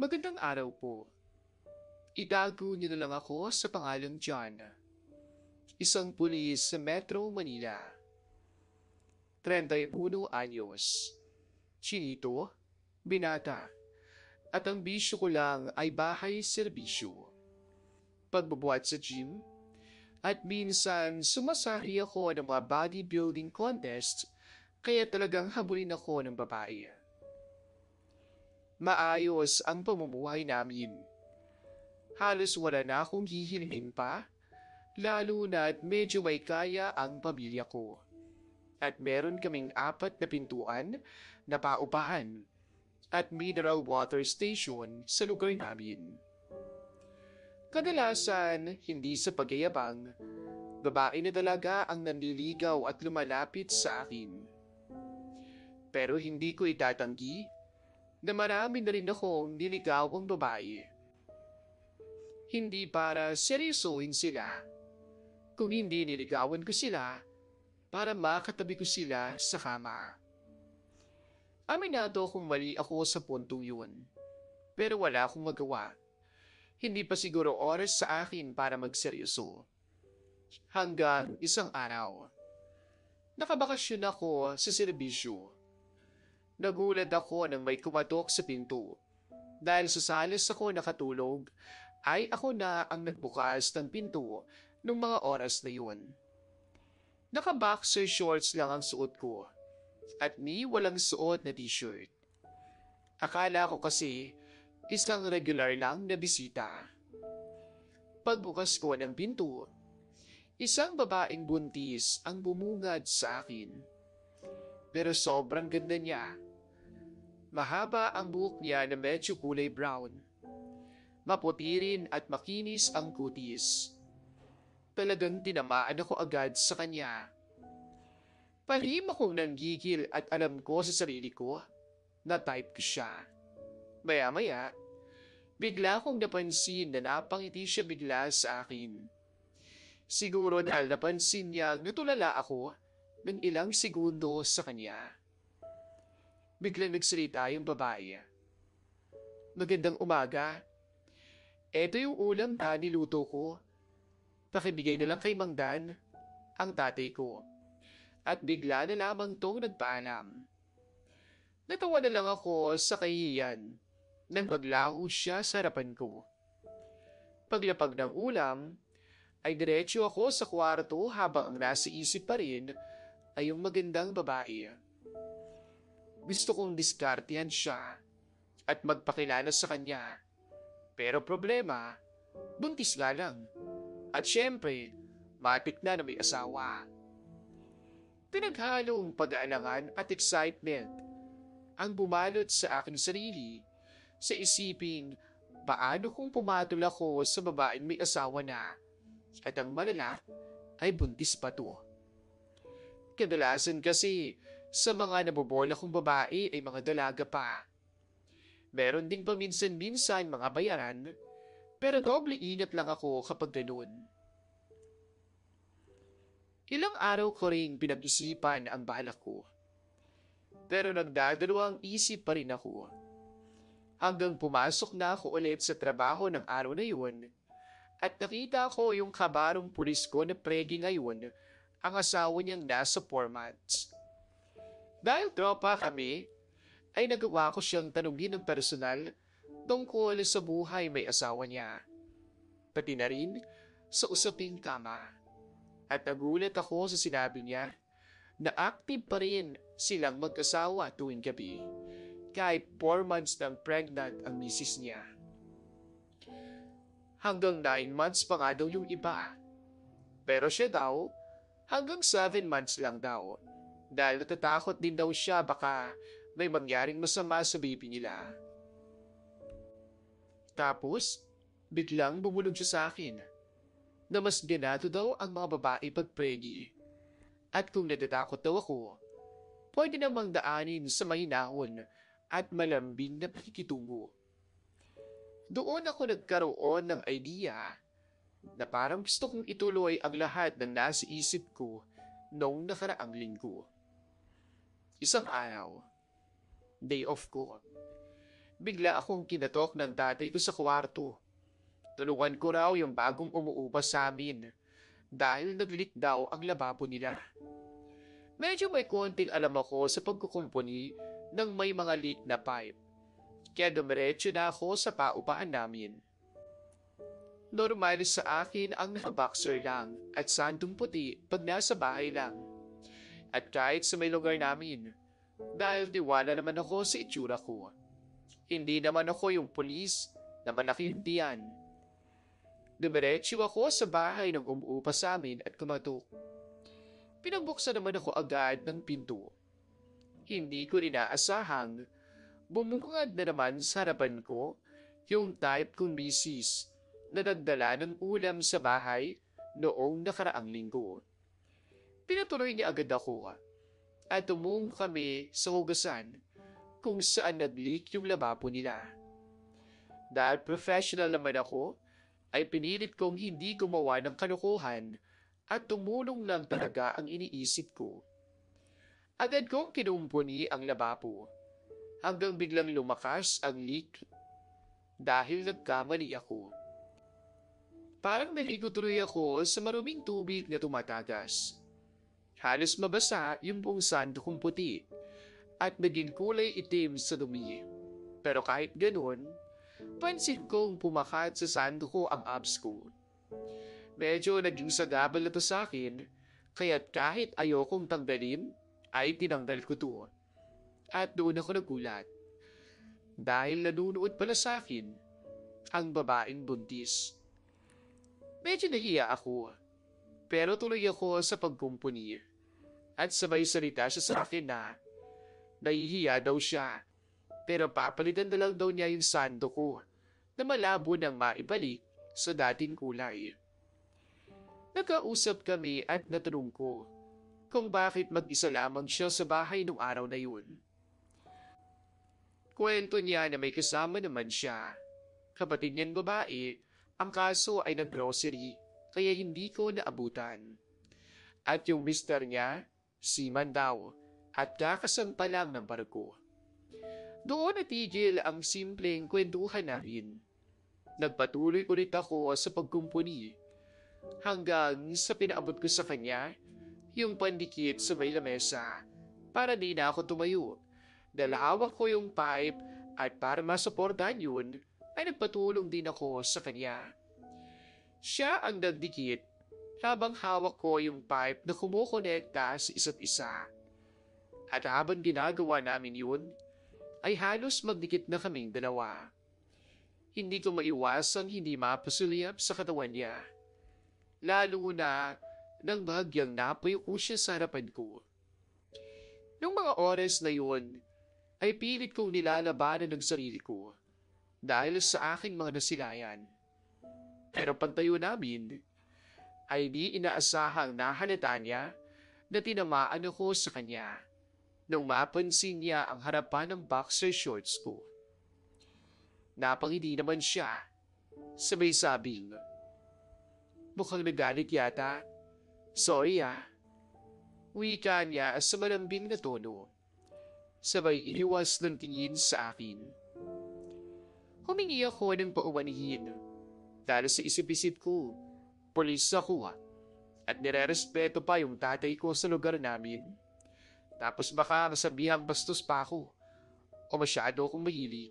Magandang araw po. Itago niyo na lang ako sa pangalang John. Isang pulis sa Metro Manila. 31 anyos. Chinito, binata. At ang bisyo ko lang ay bahay-serbisyo. Pagbubuhat sa gym, at minsan sumasali ako ng mga bodybuilding contest kaya talagang habulin ako ng babae. Maayos ang pamumuhay namin. Halos wala na akong hihilhin pa, lalo na't medyo may kaya ang pamilya ko. At meron kaming 4 na pintuan na paupahan at mineral water station sa lugar namin. Kadalasan, hindi sa pagyayabang, babae na talaga ang nanliligaw at lumalapit sa akin. Pero hindi ko itatanggi na marami na rin akong niligaw ang babae. Hindi para seryosohin sila, kung hindi niligawan ko sila para makatabi ko sila sa kama. Aminado kung mali ako sa puntong yun, pero wala akong magawa. Hindi pa siguro oras sa akin para magseryoso. Hanggang isang araw, nakabakasyon ako sa serbisyo. Nagulat ako nang may kumatok sa pinto. Dahil sa salas ako nakatulog, ay ako na ang nagbukas ng pinto nung mga oras na yun. Naka-boxer shorts lang ang suot ko at walang suot na t-shirt. Akala ko kasi isang regular lang na bisita. Pagbukas ko ng pinto, isang babaeng buntis ang bumungad sa akin. Pero sobrang ganda niya. Mahaba ang buhok niya na medyo kulay brown. Maputi rin at makinis ang kutis. Talagang tinamaan ako agad sa kanya. Palihim akong nanggigil at alam ko sa sarili ko na type ko siya. Maya-maya, bigla akong napansin na napangiti siya bigla sa akin. Siguro dahil napansin niya natulala ako ng ilang segundo sa kanya. Biglang nagsalita yung babae. Magandang umaga. Eto yung ulam na niluto ko. Pakibigay na lang kay Mang Dan, ang tatay ko. At bigla na lamang tong nagpaalam. Natawa na lang ako sa kahihiyan nang maglaho siya sa harapan ko. Paglapag ng ulam, ay diretso ako sa kwarto habang ang nasa isip pa rin ay yung magandang babae. Gusto kong diskartehan siya at magpakilala sa kanya. Pero problema, buntis nga lang. At syempre, mapit na may asawa. Pinaghalong pag-aalangan at excitement ang bumalot sa aking sarili sa isiping paano kung pumatol ako sa babaeng may asawa na at ang malala ay buntis pa to. Kadalasan kasi sa mga nabobola kong babae ay mga dalaga pa. Meron ding paminsan-minsan mga bayaran, pero doble ingat lang ako kapag ganun. Ilang araw ko rin pinag-isipan ang balak ko. Pero nagdadalawang isip pa rin ako. Hanggang pumasok na ako ulit sa trabaho ng araw na yun, at nakita ko yung kabarong pulis ko na pregi ngayon, ang asawa niyang nasa 4 months. Dahil tropa kami, ay nagawa ko siyang tanungin ng personal tungkol sa buhay may asawa niya. Pati na rin sa usaping kama. At nagulat ako sa sinabi niya na active pa rin silang mag-asawa tuwing gabi kahit 4 months nang pregnant ang misis niya. Hanggang 9 months pa nga daw yung iba. Pero siya daw, hanggang 7 months lang daw. Dahil natatakot din daw siya baka may mangyaring masama sa baby nila. Tapos, biglang bumulog siya sa akin na mas ganado daw ang mga babae pag-pregi. At kung natatakot daw ako, pwede namang daanin sa mahinahon at malambing na pakikitungo. Doon ako nagkaroon ng idea na parang gusto kong ituloy ang lahat ng nasa isip ko noong nakaraang linggo. Isang araw, day off ko. Bigla akong kinatok ng tatay ko sa kwarto. Tulungan ko raw yung bagong umuupa sa amin dahil naglit daw ang lababo nila. Medyo may konting alam ako sa pagkukumpuni ng may mga leak na pipe. Kaya dumiretso na ako sa paupaan namin. Normal sa akin ang naka-boxer lang at sandong puti pag nasa bahay lang. At kahit sa may lugar namin, dahil tiwala naman ako sa itsura ko. Hindi naman ako yung pulis na manakintian. Dumiretso ako sa bahay ng umuupa sa amin at kumatok. Pinagbuksan naman ako agad ng pinto. Hindi ko inaasahang bumungad na naman sa harapan ko yung type kong misis na nagdala ng ulam sa bahay noong nakaraang linggo. Pinatuloy niya agad ako at tumungo kami sa hugasan kung saan nag-leak yung lababo nila. Dahil professional naman ako, ay pinilit kong hindi gumawa ng kalokohan at tumulong lang talaga ang iniisip ko. Agad kong kinumpuni ang lababo hanggang biglang lumakas ang leak dahil nagkamali ako. Parang naligo tuloy ako sa maruming tubig na tumatagas. Halos mabasa yung buong sando kong puti at naging kulay itim sa dumi. Pero kahit ganun, pansin kong pumakat sa sando ko ang abs ko. Medyo naging sagabal na to sa akin, kaya't kahit ayokong tanggalin, ay tinanggal ko to. At doon ako nagulat. Dahil nanunood pala sa akin ang babaeng buntis. Medyo nahiya ako, pero tuloy ako sa pagkumpuni. At sabay salita siya sa akin na nahihiya daw siya, pero papalitan na lang daw niya yung sando ko na malabo nang maibalik sa dating kulay. Nagkausap kami at natanong ko kung bakit mag-isa lamang siya sa bahay nung araw na yun. Kwento niya na may kasama naman siya. Kapatid niyang babae, ang kaso ay nag-grocery kaya hindi ko naabutan. At yung mister niya, seaman daw at kakasal lang ng barko. Doon natigil ang simpleng kwentuhan namin. Nagpatuloy ulit ako sa pagkumpuni hanggang sa pinaabot ko sa kanya yung pandikit sa may lamesa para di na ako tumayo. Dahil hawak ko yung pipe at para masuportahan yun ay nagpatulong din ako sa kanya. Siya ang nagdikit habang hawak ko yung pipe na kumukonekta sa isa't isa. At habang ginagawa namin yun, ay halos magdikit na kaming dalawa. Hindi ko maiwasang hindi mapasulyap sa katawan niya. Lalo na nang bahagyang napuyo ko siya sa harapan ko. Nung mga oras na yun, ay pilit kong nilalabanan ng sarili ko dahil sa aking mga nasilayan. Pero pagtayo namin, ay di inaasahang nahalata niya na tinamaan ako sa kanya nung mapansin niya ang harapan ng boxer shorts ko. Napangiti naman siya, sabay sabing, "Mukhang nagalit yata. Sorry ah." Wika niya sa malambing na tono. Sabay iniwas ng tingin sa akin. Humingi ako ng paumanhin dahil sa isip-isip ko, pulis ako at nirerespeto pa yung tatay ko sa lugar namin. Tapos baka nasabihang bastos pa ako o masyado akong mahilig.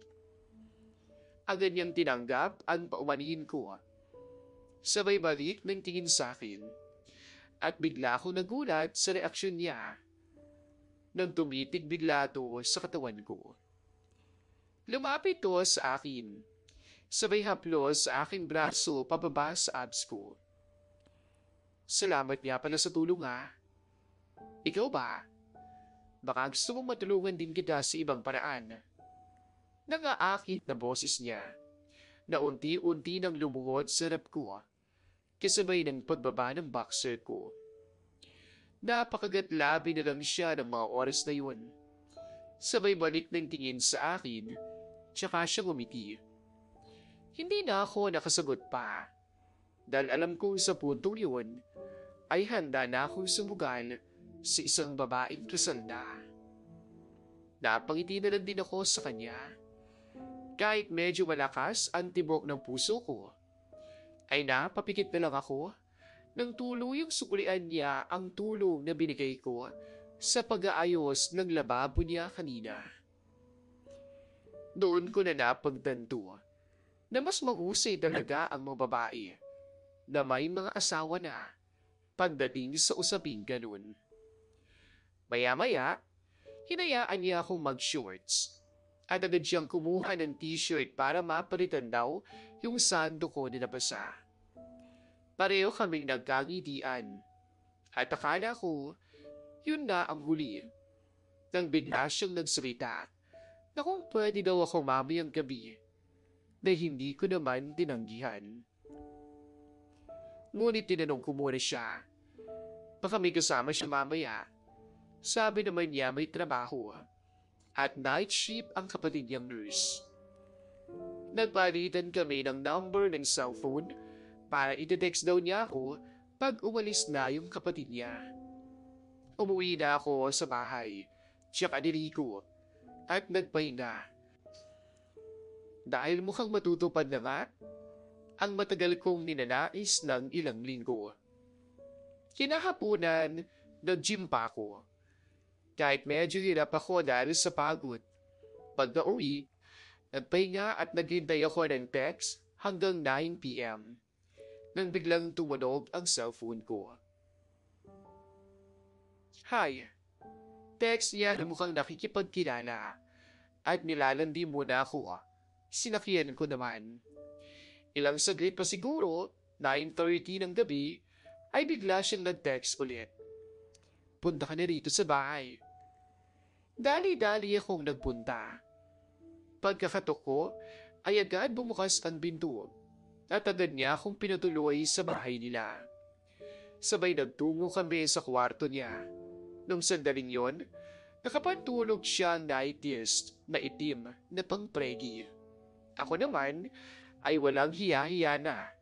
Agad niyang tinanggap ang paumanhin ko. Sabay balik ng tingin sa akin at bigla ako nagulat sa reaksyon niya nang tumitig bigla ito sa katawan ko. Lumapit ito sa akin, sabay haplos sa aking braso pababa sa abs ko. "Salamat niya pala sa tulong ha. Ikaw ba? Baka gusto mong matulungan din kita sa ibang paraan." Nangaakit na boses niya na unti-unti nang lumuhod sa harap ko kasabay ng pagbaba ng boxer ko. Napakagatlabi na lang siya ng mga oras na yun. Sabay balik ng tingin sa akin, tsaka siya ngumiti. Hindi na ako nakasagot pa, dahil alam kong sa puntong yun, ay handa na akong sumugal sa isang babaeng kasal na. Napangiti na lang din ako sa kanya. Kahit medyo malakas ang tibok ng puso ko, ay napapikit na lang ako nang tuluyang suklian niya ang tulong na binigay ko sa pag-aayos ng lababo niya kanina. Doon ko na napagtanto na mas mahusay talaga ang mga babae na may mga asawa na pagdating sa usaping ganun. Maya-maya, hinayaan niya akong mag-shorts at agad siyang kumuha ng t-shirt para mapalitan daw yung sando ko na nabasa. Pareho kaming nagkangitian at akala ko yun na ang huli. Nang bigla siyang nagsalita na kung pwede daw ako mamayang gabi na hindi ko naman tinanggihan. Ngunit tinanong ko muna siya, baka may kasama siya mamaya. Sabi naman niya may trabaho at night shift ang kapatid niyang nurse. Nagpalitan kami ng number ng cellphone para itetext daw niya ako pag umalis na yung kapatid niya. Umuwi na ako sa bahay, tsaka niligo at nagpahinga. Dahil mukhang matutupad na nga, ang matagal kong ninanais ng ilang linggo. Kinahaponan, nag-gym pa ako. Kahit medyo hirap ako dahil sa pagod. Pag nauwi, nagpahinga at naghintay ako ng text hanggang 9 p.m. nang biglang tumunog ang cellphone ko. Hi, text niya na mukhang nakikipagkilala at nilalandi muna ako. Sinakyan ko naman. Ilang saglit pa siguro, 9:30 ng gabi, ay bigla siyang nag-text ulit. Punta ka na rito sa bahay. Dali-dali akong nagpunta. Pagkakatok ko, ay agad bumukas ang pinto at agad niya akong pinatuloy sa bahay nila. Sabay nagtungo kami sa kwarto niya. Nung sandaling yon, nakapantulog siya ang nightist na itim na pangpregi. Ako naman ay walang hiya-hiya na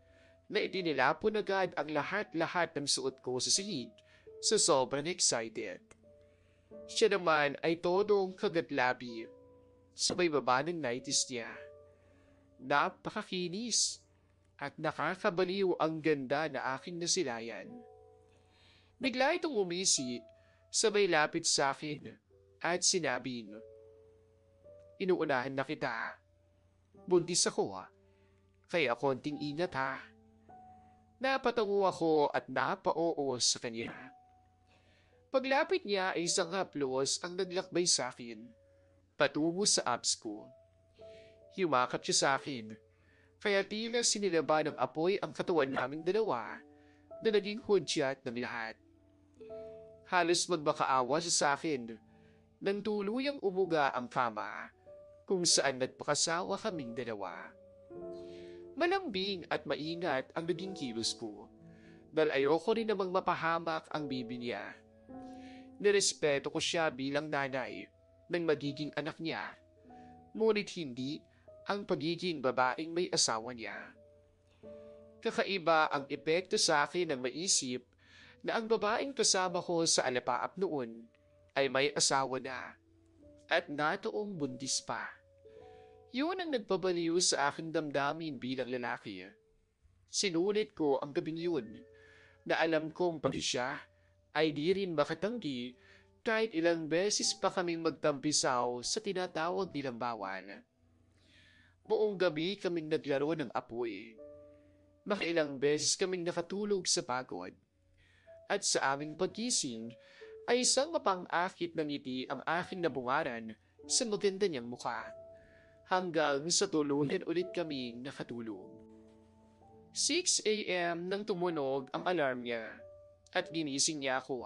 itinilapon agad ang lahat-lahat ng suot ko sa silid sa sobrang excited. Siya naman ay todong kagatlabi. Sabay baba ng nightist niya. Napakakinis at nakakabaliw ang ganda na aking nasilayan. Bigla itong umisi, sabay lapit sa akin at sinabing, "Inuunahan na kita. Buntis ako kaya konting ingat ha." Napatango ako at napa-oo sa kanya. Paglapit niya ay isang haplos ang naglakbay sa akin, patungo sa abs ko. Yumakap siya sa akin, kaya tila sinilaba ng apoy ang katawan naming dalawa na naging hudyat ng lahat. Halos magmakaawa siya sa akin nang tuluyang umuga ang kama kung saan nagpakasawa kaming dalawa. Malambing at maingat ang naging kilos ko dahil ayoko rin namang mapahamak ang bibi niya. Nirespeto ko siya bilang nanay ng magiging anak niya, ngunit hindi ang pagiging babaeng may asawa niya. Kakaiba ang epekto sa akin ng maisip na ang babaeng kasama ko sa alapaap noon ay may asawa na at natoong buntis pa. Yun ang nagpabaliw sa aking damdamin bilang lalaki. Sinulit ko ang gabing yun na alam kong pati siya ay di rin makatanggi kahit ilang beses pa kaming magtampisaw sa tinatawag nilang bawan. Buong gabi kaming naglaro ng apoy. Makailang beses kaming nakatulog sa pagod. At sa aming pagkising ay isang mapang-akit na ngiti ang aking nabungaran sa maganda niyang mukha. Hanggang sa tuluyan ulit kaming nakatulog. 6 a.m. nang tumunog ang alarm niya at ginising niya ako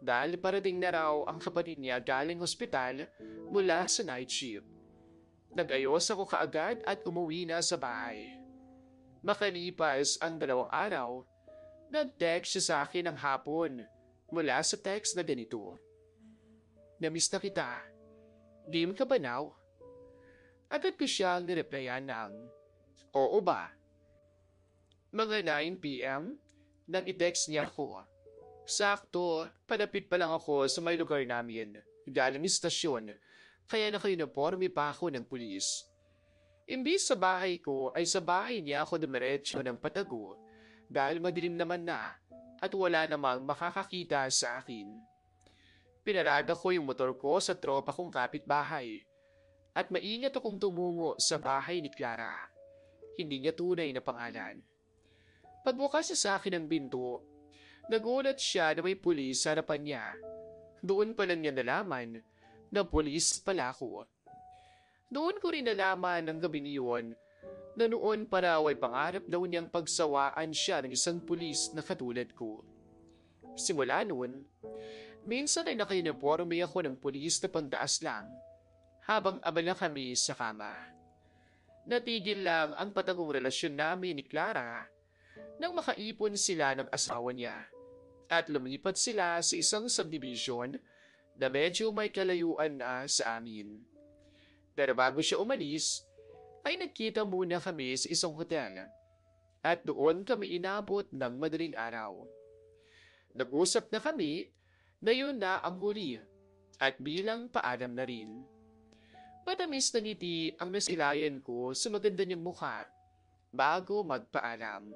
dahil parating na raw ang kapatid niya galing ospital mula sa night shift. Nag-ayos ako kaagad at umuwi na sa bahay. Makalipas ang 2 araw, nag-text siya sa akin ng hapon mula sa text na ganito. "Namiss na kita. Game ka ba now?" Agad ko siyang nireplyan ng, "Oo ba?" Mga 9 p.m. nang i-text niya ako. Sakto, palapit pa lang ako sa may lugar namin, galing istasyon, kaya naka-uniforme pa ako ng pulis. Imbis sa bahay ko ay sa bahay niya ako dumiretso ng patago dahil madilim naman na at wala namang makakakita sa akin. Pinarada ko yung motor ko sa tropa kong kapitbahay at maingat akong tumungo sa bahay ni Clara. Hindi niya tunay na pangalan. Pagbukas niya sa akin ng binto, nagulat siya na may pulis sa harapan niya. Doon pa lang niya nalaman na pulis pala ako. Doon ko rin nalaman ng gabi niyon na noon pa raw ay pangarap daw niyang pagsawaan siya ng isang pulis na katulad ko. Simula noon, minsan ay naka-uniforme ako ng pulis na pantaas lang habang abala kami sa kama. Natigil lang ang patagong relasyon namin ni Clara nang makaipon sila ng asawa niya at lumipat sila sa isang subdivision na medyo may kalayuan na sa amin. Pero bago siya umalis, ay nagkita muna kami sa isang hotel at doon kami inabot ng madaling araw. Nag-usap na kami na yun na ang huli at bilang paalam na rin. Matamis na ngiti ang nasilayan ko sa maganda niyang mukha bago magpaalam.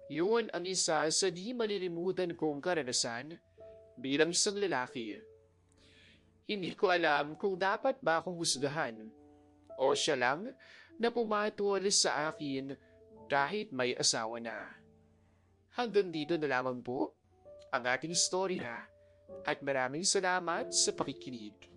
Yun ang isa sa di malilimutan kong karanasan bilang isang lalaki. Hindi ko alam kung dapat ba akong husgahan o siya lang na pumatol sa akin kahit may asawa na. Hanggang dito na lamang po ang ating storya at maraming salamat sa pakikinig.